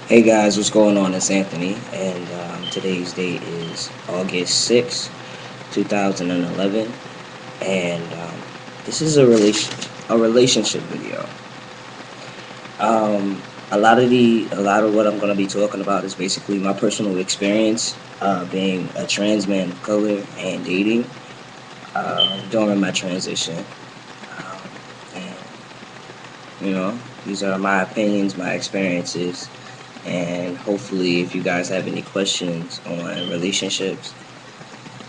Hey guys, what's going on? It's Anthony, and today's date is August 6th, 2011, and this is a relationship video. A lot of what I'm going to be talking about is basically my personal experience being a trans man of color and dating during my transition. And these are my opinions, my experiences, and hopefully, if you guys have any questions on relationships,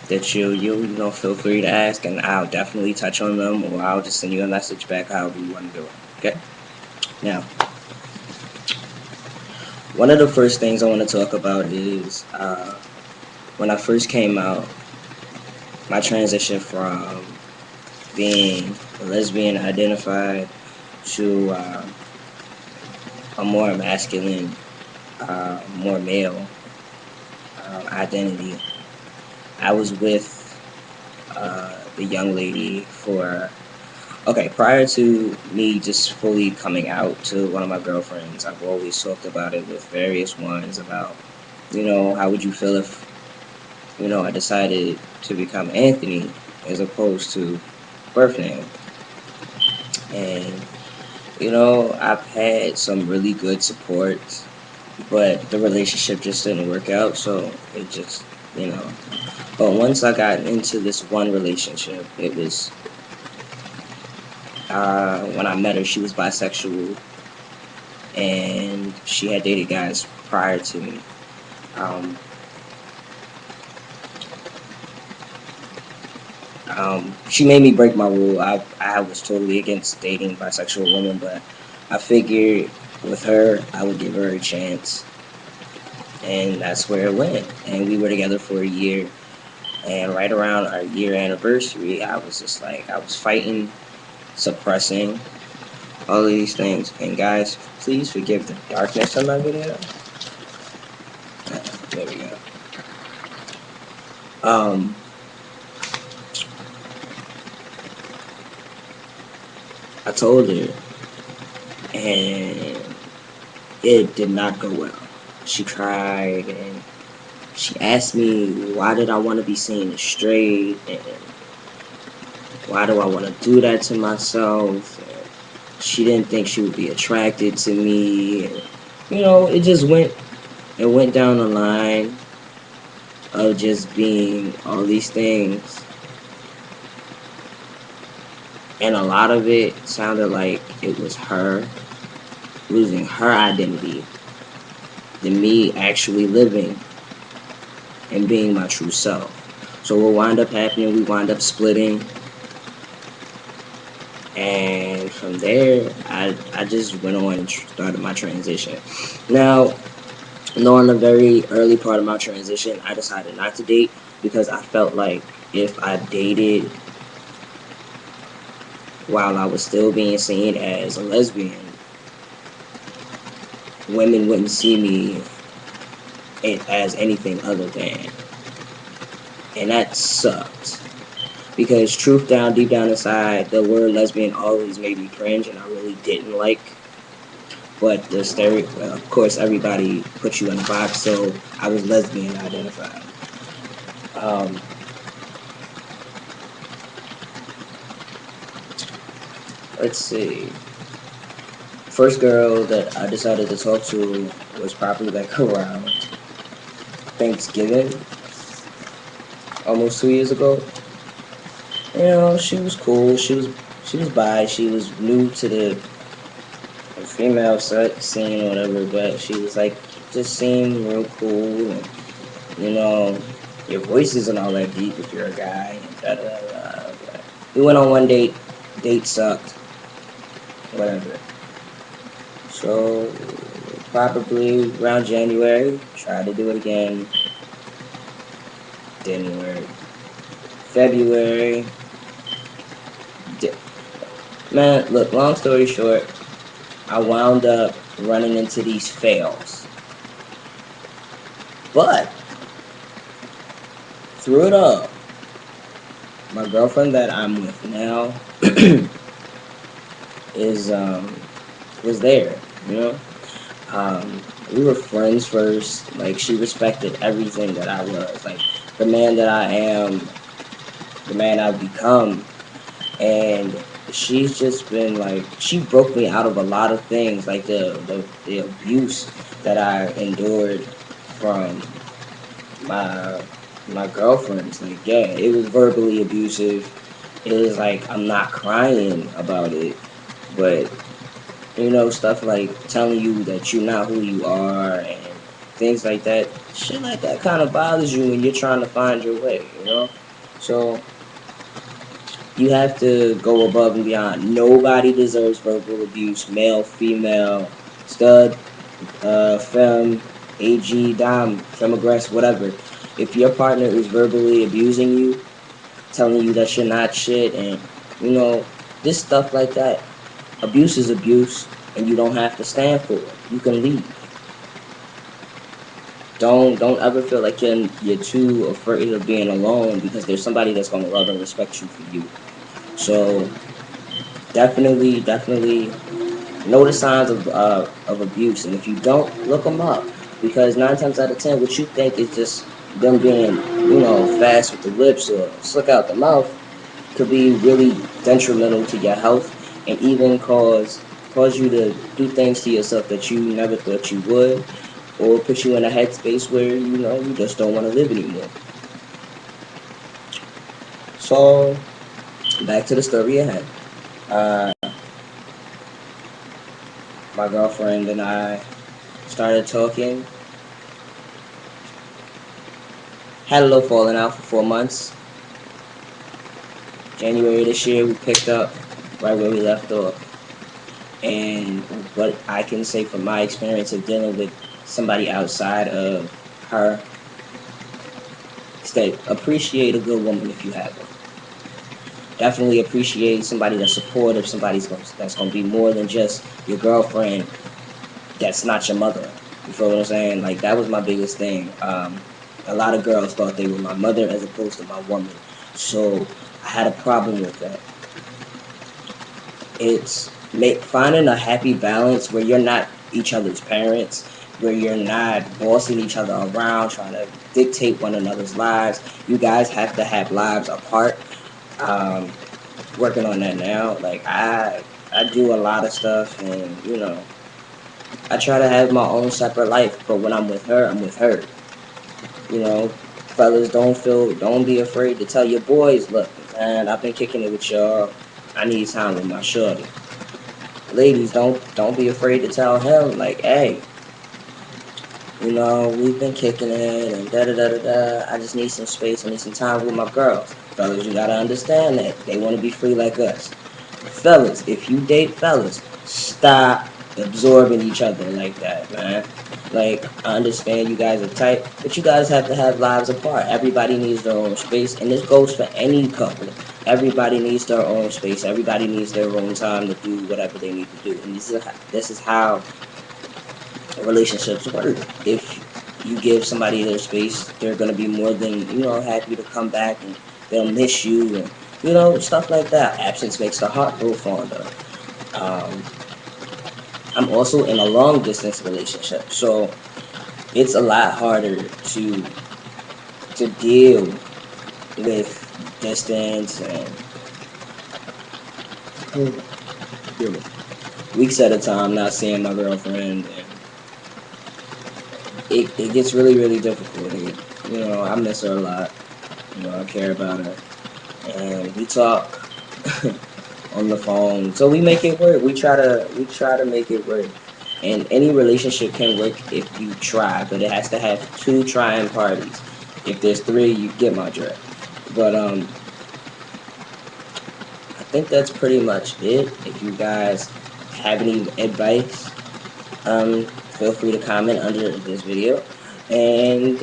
that you feel free to ask, and I'll definitely touch on them, or I'll just send you a message back, however you want to do it. Okay. Now, one of the first things I want to talk about is when I first came out, my transition from being lesbian identified to a more masculine, more male identity. I was with the young lady for prior to me just fully coming out to one of my girlfriends. I've always talked about it with various ones about, how would you feel if, I decided to become Anthony as opposed to birth name. And, I've had some really good support, but the relationship just didn't work out. So it just, you know, but once I got into this one relationship, it was when I met her, she was bisexual and she had dated guys prior to me. Um, she made me break my rule. I was totally against dating bisexual women, but I figured with her, I would give her a chance. And that's where it went. And we were together for a year. And right around our year anniversary, I was just like, I was fighting, suppressing all of these things. And guys, please forgive the darkness on my video. There we go. Um, I told her, and it did not go well. She cried, and she asked me, why did I want to be seen as straight, and why do I want to do that to myself? And she didn't think she would be attracted to me. And, it just went down the line of just being all these things. And a lot of it sounded like it was her losing her identity than me actually living and being my true self. So what wound up happening, we wound up splitting. And from there, I just went on and started my transition. Now, knowing the very early part of my transition, I decided not to date because I felt like if I dated while I was still being seen as a lesbian, women wouldn't see me as anything other than. And that sucked. Because deep down inside, the word lesbian always made me cringe, and I really didn't like. But of course, everybody puts you in a box, so I was lesbian identified. Um, let's see. First girl that I decided to talk to was probably like around Thanksgiving, almost 2 years ago. She was cool. She was bi. She was new to the female scene or whatever, but she was like just seemed real cool. And, you know, your voice isn't all that deep if you're a guy. And da, da, da, da. We went on one date. Date sucked. Whatever. So probably around January, tried to do it again. Didn't work. February. Man, look, long story short, I wound up running into these fails. But through it all, my girlfriend that I'm with now is was there, We were friends first. Like, she respected everything that I was. Like, the man that I am, the man I've become. And she's just been like, she broke me out of a lot of things, like the abuse that I endured from my my girlfriends. Like, yeah, it was verbally abusive. It was like, I'm not crying about it, but stuff like telling you that you're not who you are and things like that. Shit like that kind of bothers you when you're trying to find your way. So you have to go above and beyond. Nobody deserves verbal abuse, male, female, stud, femme, AG, dom, femogress, whatever. If your partner is verbally abusing you, telling you that you're not shit, and this stuff like that, abuse is abuse, and you don't have to stand for it. You can leave. Don't ever feel like you're too afraid of being alone, because there's somebody that's gonna love and respect you for you. So definitely know the signs of abuse, and if you don't, look them up, because 9 times out of 10, what you think is just them being fast with the lips or slick out the mouth could be really detrimental to your health, and even cause you to do things to yourself that you never thought you would, or put you in a headspace where you just don't want to live anymore. So back to the story ahead. Uh, my girlfriend and I started talking. Had a little falling out for 4 months. January this year, we picked up right where we left off. And what I can say from my experience of dealing with somebody outside of her is that appreciate a good woman if you have one. Definitely appreciate somebody that's supportive, that's going to be more than just your girlfriend that's not your mother. You feel what I'm saying? Like, that was my biggest thing. A lot of girls thought they were my mother as opposed to my woman. So I had a problem with that. It's finding a happy balance where you're not each other's parents, where you're not bossing each other around, trying to dictate one another's lives. You guys have to have lives apart. Working on that now. Like, I do a lot of stuff, and I try to have my own separate life. But when I'm with her, I'm with her. Fellas, don't be afraid to tell your boys, look, man, I've been kicking it with y'all. I need time with my shorty. Ladies, don't be afraid to tell him, like, hey, we've been kicking it and da da da da da. I just need some space. I need some time with my girls. Fellas, you gotta understand that they want to be free like us. Fellas, if you date fellas, stop absorbing each other like that, man. Like, I understand you guys are tight, but you guys have to have lives apart. Everybody needs their own space, and this goes for any couple. Everybody needs their own space. Everybody needs their own time to do whatever they need to do. And this is how relationships work. If you give somebody their space, they're going to be more than, happy to come back, and they'll miss you, and, stuff like that. Absence makes the heart grow fonder. I'm also in a long distance relationship, so it's a lot harder to deal with distance and weeks at a time not seeing my girlfriend, and it gets really, really difficult. I miss her a lot. I care about her, and we talk on the phone, so we make it work. We try to make it work. And any relationship can work if you try, but it has to have two trying parties. If there's three, you get my drift. But I think that's pretty much it. If you guys have any advice, feel free to comment under this video, and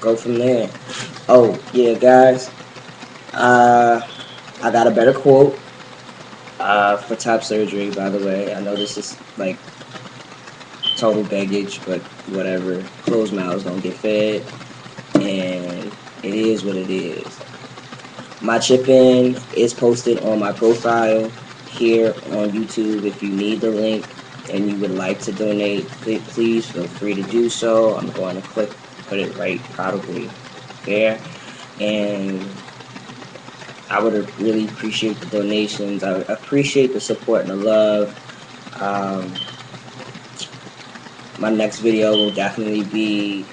go from there. Oh yeah, guys, I got a better quote for top surgery, by the way. I know this is like total baggage, but whatever. Closed mouths don't get fed, and it is what it is. My chip-in is posted on my profile here on YouTube if you need the link. and you would like to donate, please feel free to do so. I'm going to put it right probably there, and I would really appreciate the donations. I appreciate the support and the love. My next video will definitely be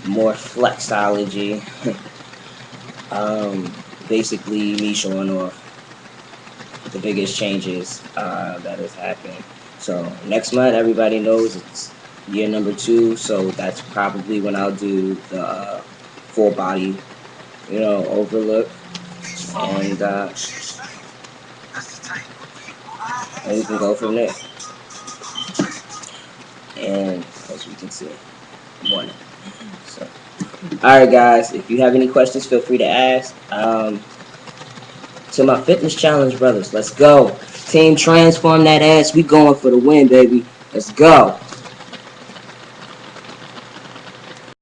more flexology. Basically me showing off the biggest changes that has happened. So next month, everybody knows it's year number 2, so that's probably when I'll do the full body, overlook, and we can go from there. And as we can see, morning. So, all right, guys. If you have any questions, feel free to ask. To my fitness challenge brothers, let's go. Team transform that ass. We going for the win, baby. Let's go.